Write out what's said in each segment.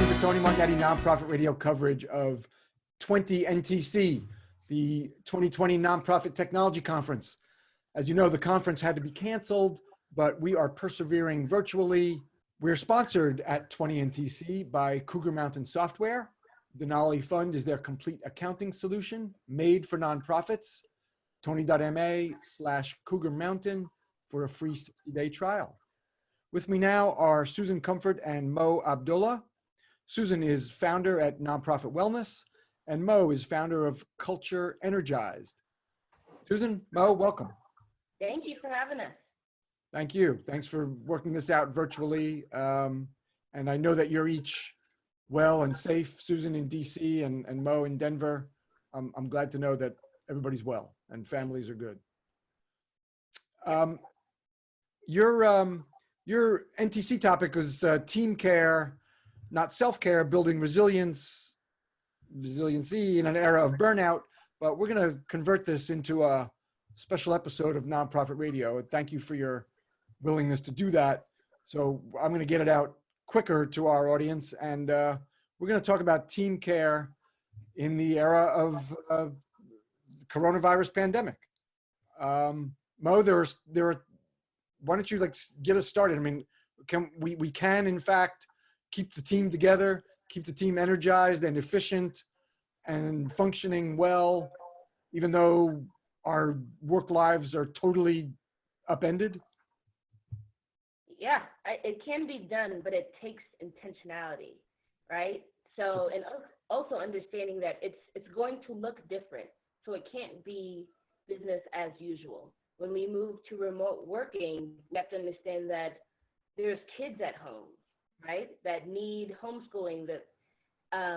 Welcome to Tony Martignetti Nonprofit Radio coverage of 20NTC, the 2020 Nonprofit Technology Conference. As you know, the conference had to be canceled, but we are persevering virtually. We're sponsored at 20NTC by Cougar Mountain Software. Denali Fund is their complete accounting solution made for nonprofits. Tony.ma/Cougar Mountain for a free 60-day trial. With me now are Susan Comfort and Mo Abdullah. Susan is founder at Nonprofit Wellness, and Mo is founder of Culture Energized. Susan, Mo, welcome. Thank you for having us. Thank you. Thanks for working this out virtually. And I know that you're each well and safe, Susan in DC and Mo in Denver. I'm glad to know that everybody's well and families are good. Your NTC topic was team care, not self-care, building resiliency in an era of burnout. But we're going to convert this into a special episode of Nonprofit Radio. Thank you for your willingness to do that. So I'm going to get it out quicker to our audience. And we're going to talk about team care in the era of the coronavirus pandemic. Mo, there are. Why don't you get us started? I mean, we can in fact keep the team together, keep the team energized and efficient and functioning well, even though our work lives are totally upended? Yeah, it can be done, but it takes intentionality, right? So, and also understanding that it's going to look different. So it can't be business as usual. When we move to remote working, we have to understand that there's kids at home, right, that need homeschooling. That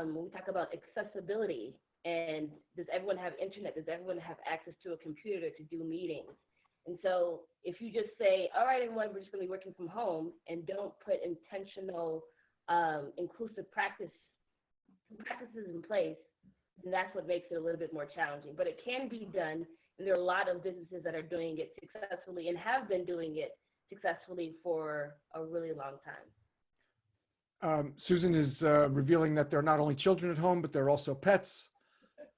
when we talk about accessibility, and does everyone have internet? Does everyone have access to a computer to do meetings? And so if you just say, all right, everyone, we're just going to be working from home, and don't put intentional, inclusive practices in place, then that's what makes it a little bit more challenging. But it can be done. And there are a lot of businesses that are doing it successfully and have been doing it successfully for a really long time. Susan is revealing that there are not only children at home, but there are also pets.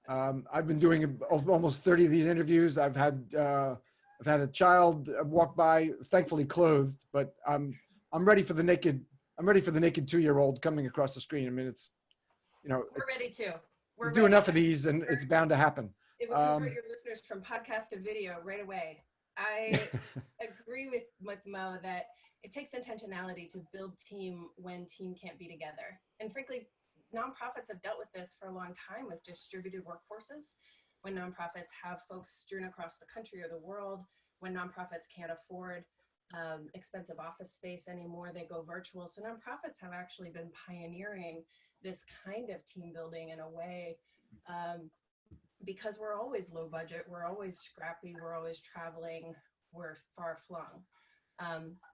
I've been doing almost 30 of these interviews. I've had a child walk by, thankfully clothed, but I'm ready for the naked 2-year-old coming across the screen. I mean, we're ready too. We do enough of these, and it's bound to happen. It will convert your listeners from podcast to video right away. I agree with Mo that it takes intentionality to build team when team can't be together. And frankly, nonprofits have dealt with this for a long time with distributed workforces. When nonprofits have folks strewn across the country or the world, when nonprofits can't afford expensive office space anymore, they go virtual. So nonprofits have actually been pioneering this kind of team building in a way because we're always low budget, we're always scrappy, we're always traveling, we're far flung.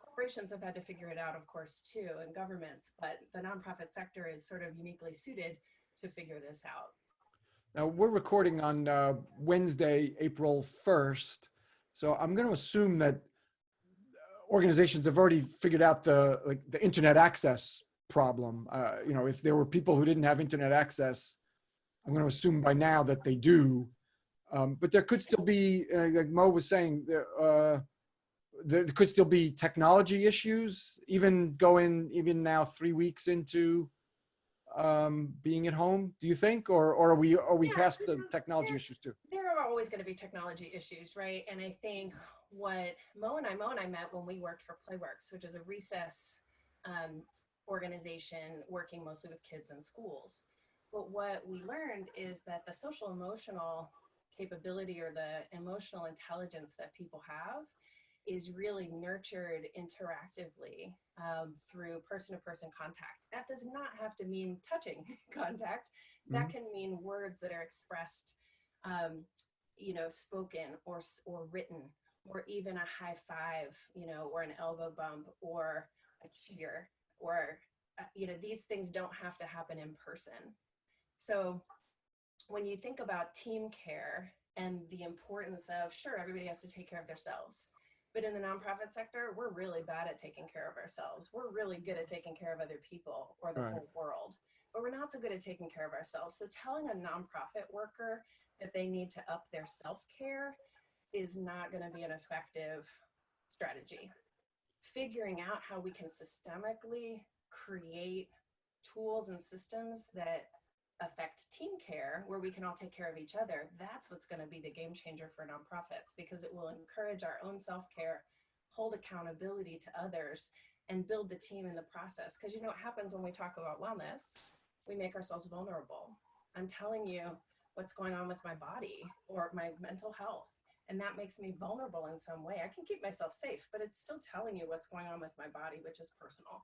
Corporations have had to figure it out, of course, too, and governments, but the nonprofit sector is sort of uniquely suited to figure this out. Now, we're recording on Wednesday, April 1st, so I'm going to assume that organizations have already figured out the internet access problem. If there were people who didn't have internet access, I'm going to assume by now that they do, but there could still be, like Mo was saying, there could still be technology issues, even now 3 weeks into being at home. Do you think, or are we past the technology issues too? There are always going to be technology issues, right? And I think what Mo and I met when we worked for Playworks, which is a recess organization working mostly with kids in schools. But what we learned is that the social emotional capability or the emotional intelligence that people have is really nurtured interactively through person-to-person contact. That does not have to mean touching contact. That can mean words that are expressed, spoken or written, or even a high five, or an elbow bump or a cheer, or these things don't have to happen in person. So when you think about team care and the importance of, sure, everybody has to take care of themselves, But in the nonprofit sector, we're really bad at taking care of ourselves. We're really good at taking care of other people or the Right. whole world, but we're not so good at taking care of ourselves. So telling a nonprofit worker that they need to up their self-care is not going to be an effective strategy. Figuring out how we can systemically create tools and systems that affect team care where we can all take care of each other, that's what's going to be the game changer for nonprofits, because it will encourage our own self-care, hold accountability to others, and build the team in the process. Because you know what happens when we talk about wellness? We make ourselves vulnerable. I'm telling you what's going on with my body or my mental health, and that makes me vulnerable in some way. I can keep myself safe, but it's still telling you what's going on with my body, which is personal.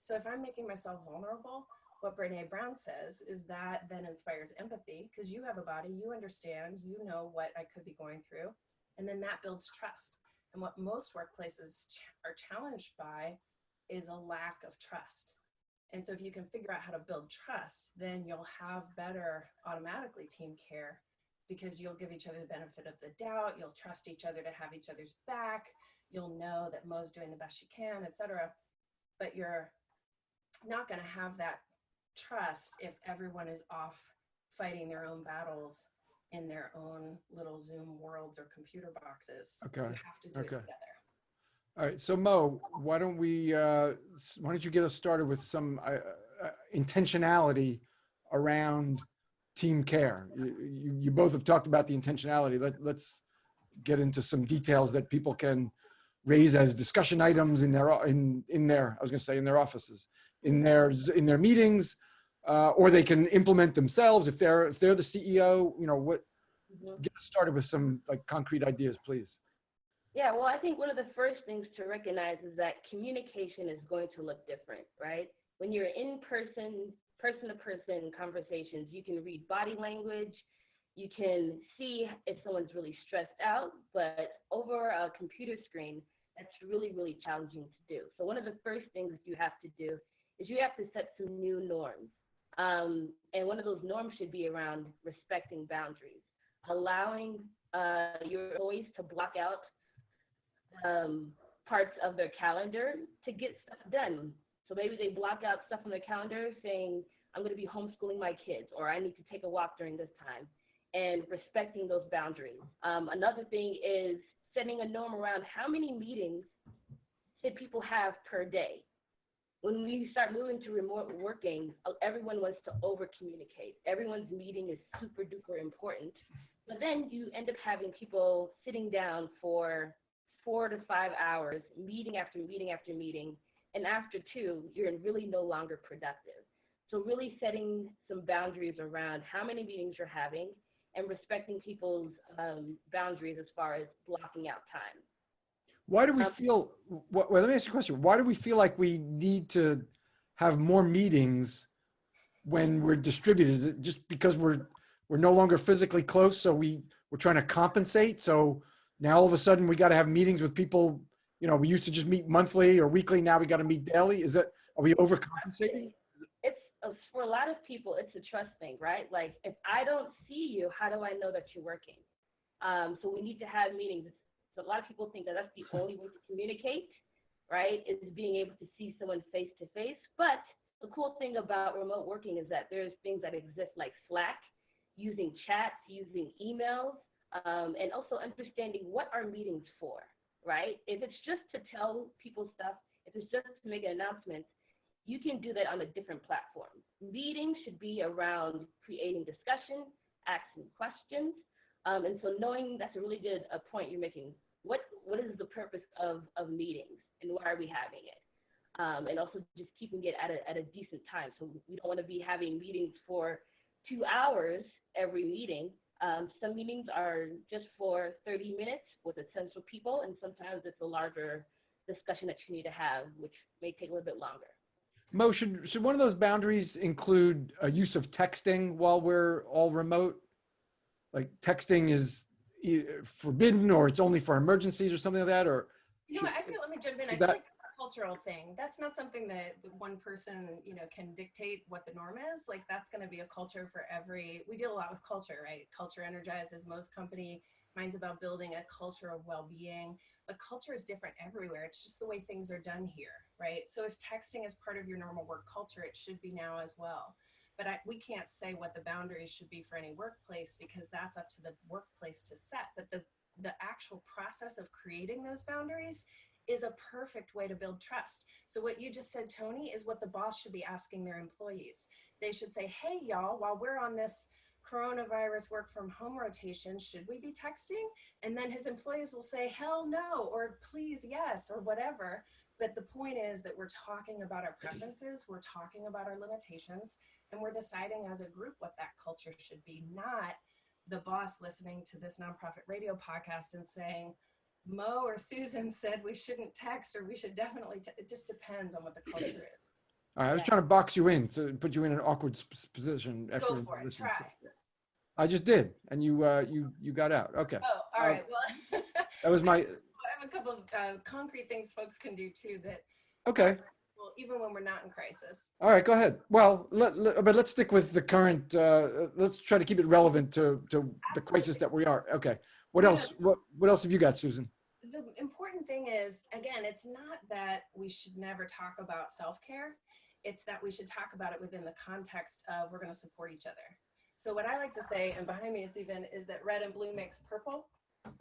So if I'm making myself vulnerable, what Brene Brown says is that then inspires empathy, because you have a body, you understand, you know what I could be going through, and then that builds trust. And what most workplaces are challenged by is a lack of trust. And so if you can figure out how to build trust, then you'll have better automatically team care, because you'll give each other the benefit of the doubt, you'll trust each other to have each other's back, you'll know that Mo's doing the best she can, etc. But you're not going to have that trust if everyone is off fighting their own battles in their own little Zoom worlds or computer boxes. Okay. You have to do it Okay. together. All right. So Mo, why don't you get us started with some intentionality around team care? You both have talked about the intentionality. Let's get into some details that people can raise as discussion items in their I was going to say in their offices, in their meetings, or they can implement themselves if they're the CEO. You know what? Mhm. Get us started with some like concrete ideas, please. Yeah, well, I think one of the first things to recognize is that communication is going to look different, right? When you're in person-to-person conversations, you can read body language, you can see if someone's really stressed out, but over a computer screen, that's really, really challenging to do. So one of the first things you have to do is you have to set some new norms. And one of those norms should be around respecting boundaries, allowing your employees to block out parts of their calendar to get stuff done. So maybe they block out stuff on their calendar saying, I'm going to be homeschooling my kids, or I need to take a walk during this time, and respecting those boundaries. Another thing is setting a norm around how many meetings should people have per day. When we start moving to remote working, everyone wants to over communicate. Everyone's meeting is super duper important. But then you end up having people sitting down for 4 to 5 hours, meeting after meeting after meeting, and after 2, you're really no longer productive. So really setting some boundaries around how many meetings you're having and respecting people's boundaries as far as blocking out time. Why do we feel? Well, let me ask you a question. Why do we feel like we need to have more meetings when we're distributed? Is it just because we're no longer physically close, so we're trying to compensate? So now all of a sudden we got to have meetings with people. You know, we used to just meet monthly or weekly. Now we got to meet daily. Are we overcompensating? It's for a lot of people, it's a trust thing, right? Like if I don't see you, how do I know that you're working? So we need to have meetings. So a lot of people think that that's the only way to communicate, right? Is being able to see someone face to face. But the cool thing about remote working is that there's things that exist like Slack, using chats, using emails, and also understanding what are meetings for, right? If it's just to tell people stuff, if it's just to make an announcement, you can do that on a different platform. Meetings should be around creating discussion, asking questions. And so knowing, that's a really good point you're making. What is the purpose of meetings and why are we having it? And also just keeping it at a decent time. So we don't want to be having meetings for 2 hours every meeting. Some meetings are just for 30 minutes with essential people, and sometimes it's a larger discussion that you need to have, which may take a little bit longer. Mo, should one of those boundaries include a use of texting while we're all remote? Like texting is forbidden, or it's only for emergencies or something like that? Or You know what, let me jump in. I feel like that's a cultural thing. That's not something that one person, can dictate what the norm is. Like that's going to be a culture for we deal a lot with culture, right? Culture Energized is Mo's company. Mine's about building a culture of well-being. But culture is different everywhere. It's just the way things are done here, right? So if texting is part of your normal work culture, it should be now as well. But we can't say what the boundaries should be for any workplace, because that's up to the workplace to set. But the actual process of creating those boundaries is a perfect way to build trust. So what you just said, Tony, is what the boss should be asking their employees. They should say, hey, y'all, while we're on this coronavirus work from home rotation, should we be texting? And then his employees will say, hell no, or please yes, or whatever. But the point is that we're talking about our preferences, we're talking about our limitations, and we're deciding as a group what that culture should be, not the boss listening to this nonprofit radio podcast and saying, Mo or Susan said we shouldn't text, or we should definitely, it just depends on what the culture is. All right, I was trying to box you in, to put you in an awkward position after Go for it, listening. try. I just did, and you got out. Okay. Oh, all right. Well, that was my. I have a couple of concrete things folks can do too that. Okay. Well, even when we're not in crisis. All right, go ahead. Well, but let's stick with the current. Let's try to keep it relevant to the crisis that we are. Okay. What else? What else have you got, Susan? The important thing is, again, it's not that we should never talk about self-care. It's that we should talk about it within the context of we're going to support each other. So what I like to say, and behind me it's even, is that red and blue makes purple.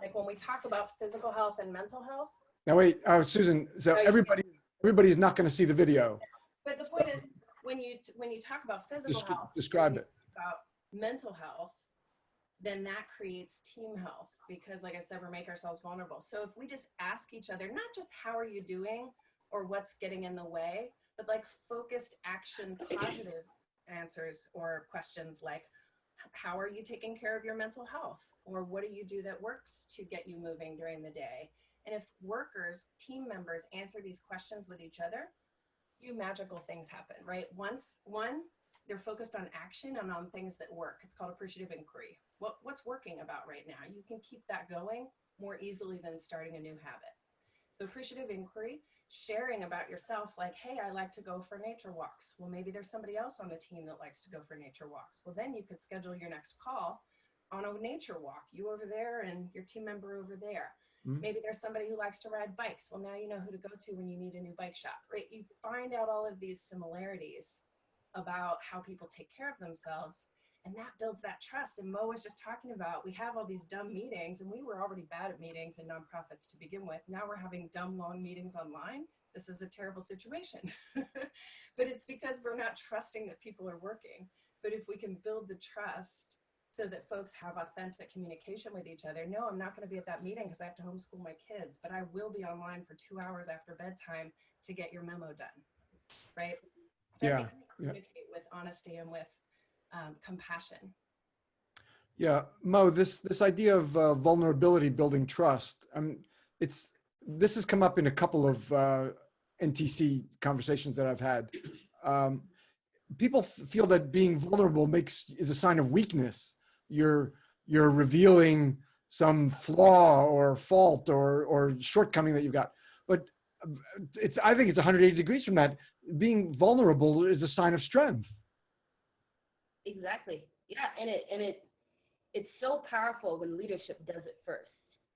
Like when we talk about physical health and mental health. Now wait, Susan. So everybody's not going to see the video. But the point is, when you talk about physical health, describe it. About mental health, then that creates team health, because like I said, we make ourselves vulnerable. So if we just ask each other, not just how are you doing or what's getting in the way, but like focused action, positive answers or questions like, how are you taking care of your mental health? Or what do you do that works to get you moving during the day? And if workers, team members answer these questions with each other, few magical things happen, right? One, they're focused on action and on things that work. It's called appreciative inquiry. What's working about right now? You can keep that going more easily than starting a new habit. So appreciative inquiry, sharing about yourself, like, hey, I like to go for nature walks. Well, maybe there's somebody else on the team that likes to go for nature walks. Well, then you could schedule your next call on a nature walk, you over there and your team member over there. Mm-hmm. Maybe there's somebody who likes to ride bikes. Well, now you know who to go to when you need a new bike shop, right? You find out all of these similarities about how people take care of themselves, and that builds that trust. And Mo was just talking about, we have all these dumb meetings, and we were already bad at meetings in nonprofits to begin with. Now we're having dumb long meetings online. This is a terrible situation. But it's because we're not trusting that people are working. But if we can build the trust so that folks have authentic communication with each other, no, I'm not going to be at that meeting because I have to homeschool my kids, but I will be online for 2 hours after bedtime to get your memo done, right? Yeah. Communicate with honesty and with compassion. Yeah, Mo, this idea of vulnerability building trust, this has come up in a couple of NTC conversations that I've had. People feel that being vulnerable is a sign of weakness. You're revealing some flaw or fault or shortcoming that you've got. But I think it's 180 degrees from that. Being vulnerable is a sign of strength. Exactly. Yeah, and it's so powerful when leadership does it first,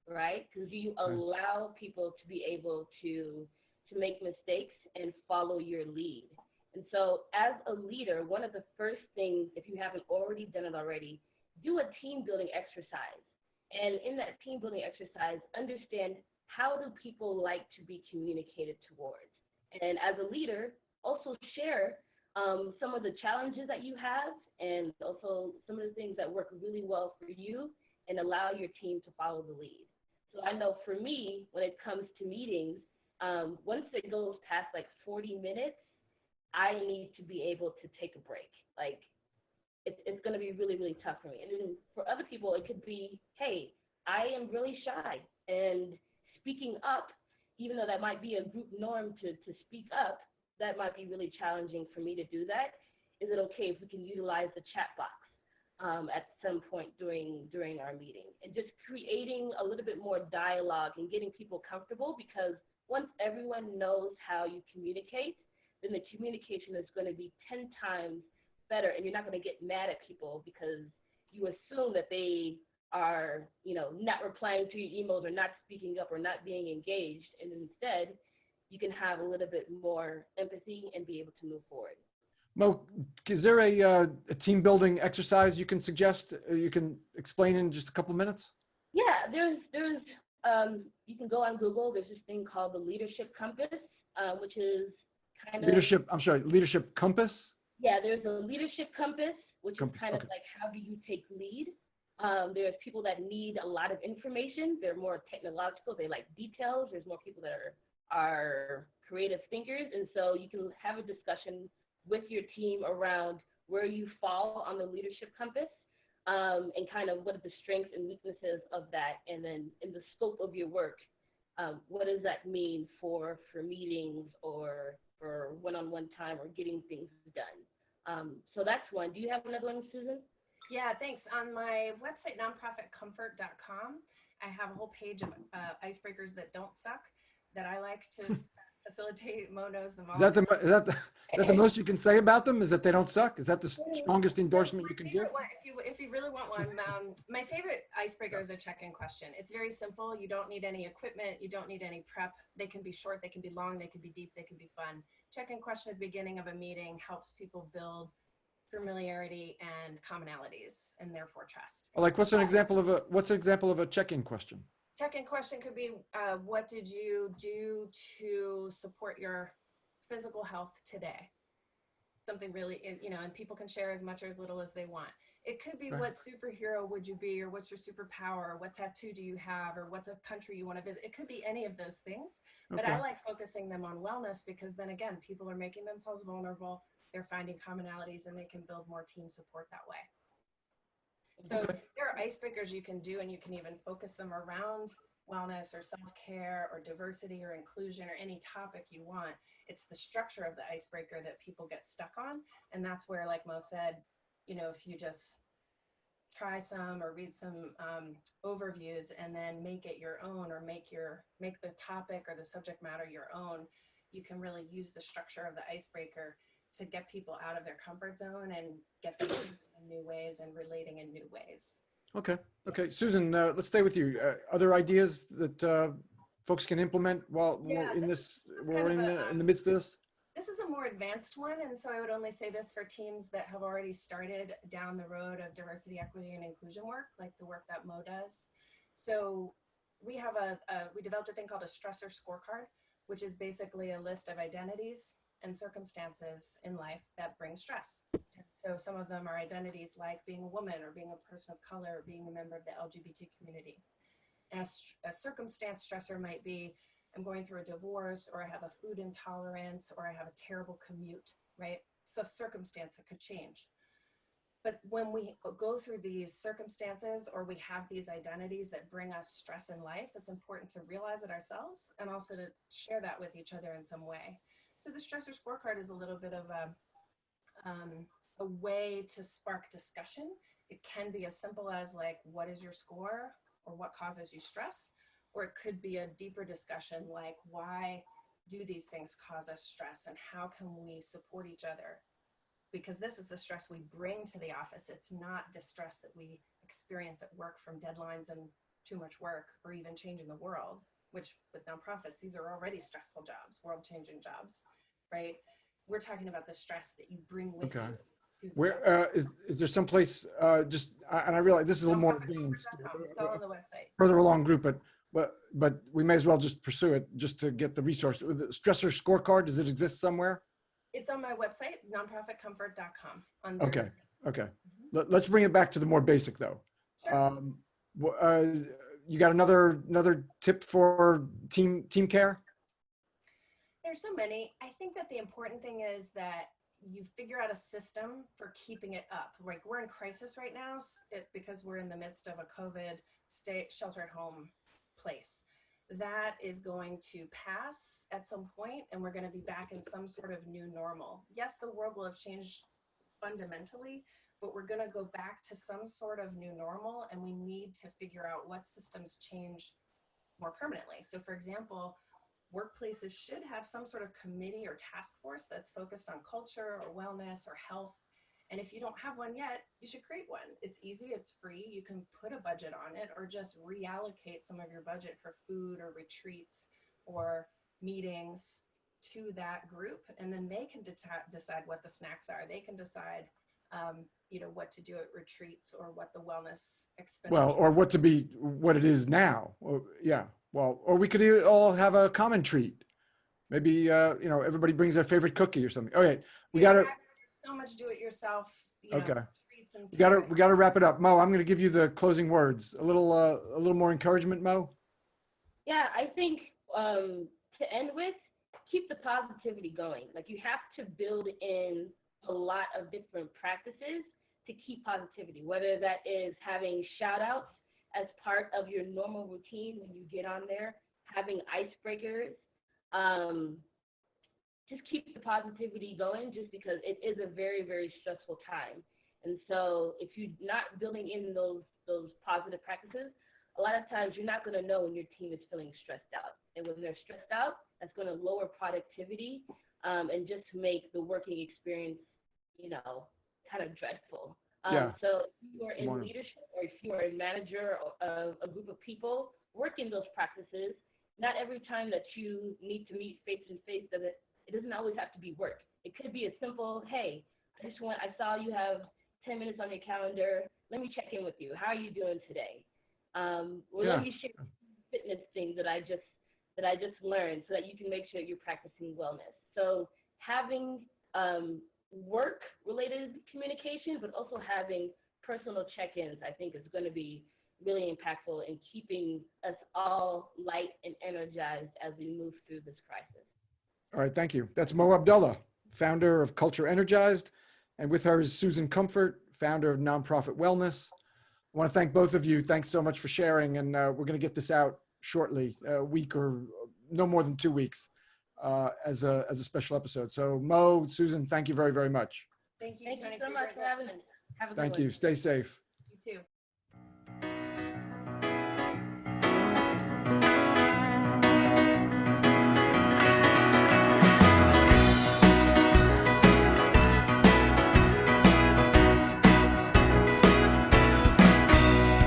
right? Because you allow people to be able to make mistakes and follow your lead. And so as a leader, one of the first things, if you haven't already done it already, do a team building exercise. And in that team building exercise, understand, how do people like to be communicated towards? And as a leader, also share some of the challenges that you have, and also some of the things that work really well for you, and allow your team to follow the lead. So I know for me, when it comes to meetings, once it goes past like 40 minutes, I need to be able to take a break. Like, it's going to be really, really tough for me. And then for other people, it could be, hey, I am really shy, and speaking up, even though that might be a group norm to speak up, that might be really challenging for me to do that. Is it okay if we can utilize the chat box at some point during our meeting? And just creating a little bit more dialogue and getting people comfortable, because once everyone knows how you communicate, then the communication is going to be 10 times better, and you're not going to get mad at people because you assume that they are, not replying to your emails or not speaking up or not being engaged. And instead, you can have a little bit more empathy and be able to move forward. Mo, is there a team building exercise you can suggest? You can explain in just a couple minutes? Yeah, there's you can go on Google. There's this thing called the Leadership Compass, which is kind of, Leadership compass? yeah, there's a Leadership Compass, which is kind of Okay. like, how do you take lead? There's people that need a lot of information. They're more technological. They like details. There's more people that are creative thinkers. And so you can have a discussion with your team around where you fall on the Leadership Compass, and kind of what are the strengths and weaknesses of that. And then in the scope of your work, what does that mean for meetings or for one-on-one time or getting things done? So that's one. Do you have another one, Susan? Yeah, thanks. On my website, nonprofitcomfort.com, I have a whole page of icebreakers that don't suck that I like to facilitate. Mo knows them all. Is that the most you can say about them? Is that they don't suck? Is that the strongest endorsement you can give? One, if you really want one, my favorite icebreaker is a check-in question. It's very simple. You don't need any equipment. You don't need any prep. They can be short. They can be long. They can be deep. They can be fun. Check-in question at the beginning of a meeting helps people build familiarity and commonalities, and therefore trust. Like, what's an example of a check-in question? Check-in question could be, what did you do to support your physical health today? Something really, and people can share as much or as little as they want. It could be, what superhero would you be, or what's your superpower, or what tattoo do you have, or what's a country you want to visit? It could be any of those things, but I like focusing them on wellness, because then again, people are making themselves vulnerable. They're finding commonalities, and they can build more team support that way. So there are icebreakers you can do, and you can even focus them around wellness or self-care or diversity or inclusion or any topic you want. It's the structure of the icebreaker that people get stuck on. And that's where, like Mo said, if you just try some or read some overviews and then make it your own, or make the topic or the subject matter your own, you can really use the structure of the icebreaker to get people out of their comfort zone and get them thinking in new ways and relating in new ways. Okay. Susan, let's stay with you. Other ideas that folks can implement while we're in the midst of this? This is a more advanced one, and so I would only say this for teams that have already started down the road of diversity, equity, and inclusion work, like the work that Mo does. So we developed a thing called a stressor scorecard, which is basically a list of identities and circumstances in life that bring stress. And so some of them are identities like being a woman, or being a person of color, or being a member of the LGBT community. And a circumstance stressor might be, I'm going through a divorce, or I have a food intolerance, or I have a terrible commute, right? So circumstance that could change. But when we go through these circumstances, or we have these identities that bring us stress in life, it's important to realize it ourselves, and also to share that with each other in some way. So the stressor scorecard is a little bit of a way to spark discussion. It can be as simple as, like, what is your score, or what causes you stress? Or it could be a deeper discussion, like, why do these things cause us stress, and how can we support each other? Because this is the stress we bring to the office. It's not the stress that we experience at work from deadlines and too much work, or even changing the world, which with nonprofits, these are already stressful jobs, world-changing jobs, right? We're talking about the stress that you bring with you. Where is there some place, and I realize this is a little more advanced, it's all on the website. further along group, but we may as well just pursue it just to get the resource. The stressor scorecard, does it exist somewhere? It's on my website, nonprofitcomfort.com. Okay. Let's bring it back to the more basic though. Sure. You got another tip for team care? There's so many. I think that the important thing is that you figure out a system for keeping it up. Like, we're in crisis right now because we're in the midst of a COVID shelter at home place. That is going to pass at some point, and we're going to be back in some sort of new normal. Yes, the world will have changed fundamentally, but we're going to go back to some sort of new normal, and we need to figure out what systems change more permanently. So for example, workplaces should have some sort of committee or task force that's focused on culture or wellness or health. And if you don't have one yet, you should create one. It's easy, it's free. You can put a budget on it or just reallocate some of your budget for food or retreats or meetings to that group. And then they can decide what the snacks are. They can decide, what to do at retreats or what the wellness expenditure. Well, or what it is now. Or, yeah. Well, or we could all have a common treat. Maybe, everybody brings their favorite cookie or something. Okay. We got to, There's so much do it yourself, okay. treats and We got to wrap it up. Mo, I'm going to give you the closing words. A little more encouragement, Mo. Yeah, I think to end with, keep the positivity going. Like, you have to build in a lot of different practices to keep positivity, whether that is having shout outs as part of your normal routine when you get on there, having icebreakers. Just keep the positivity going, just because it is a very, very stressful time. And so if you're not building in those positive practices, a lot of times you're not going to know when your team is feeling stressed out. And when they're stressed out, that's going to lower productivity and just make the working experience, kind of dreadful. Yeah. So if you are in leadership, or if you are a manager of a group of people, work in those practices. Not every time that you need to meet face to face, it doesn't always have to be work. It could be a simple, hey, I saw you have 10 minutes on your calendar. Let me check in with you. How are you doing today? Let me share fitness things that I just learned, so that you can make sure you're practicing wellness. So having work-related communication, but also having personal check-ins, I think is going to be really impactful in keeping us all light and energized as we move through this crisis. All right. Thank you. That's Mo Abdullah, founder of Culture Energized. And with her is Susan Comfort, founder of Nonprofit Wellness. I want to thank both of you. Thanks so much for sharing. And we're going to get this out shortly, a week or no more than 2 weeks as a special episode. So Mo, Susan, thank you very, very much. Thank you, Thank Tony, you so much for having us. Have a good one. Thank you. Stay safe. You too.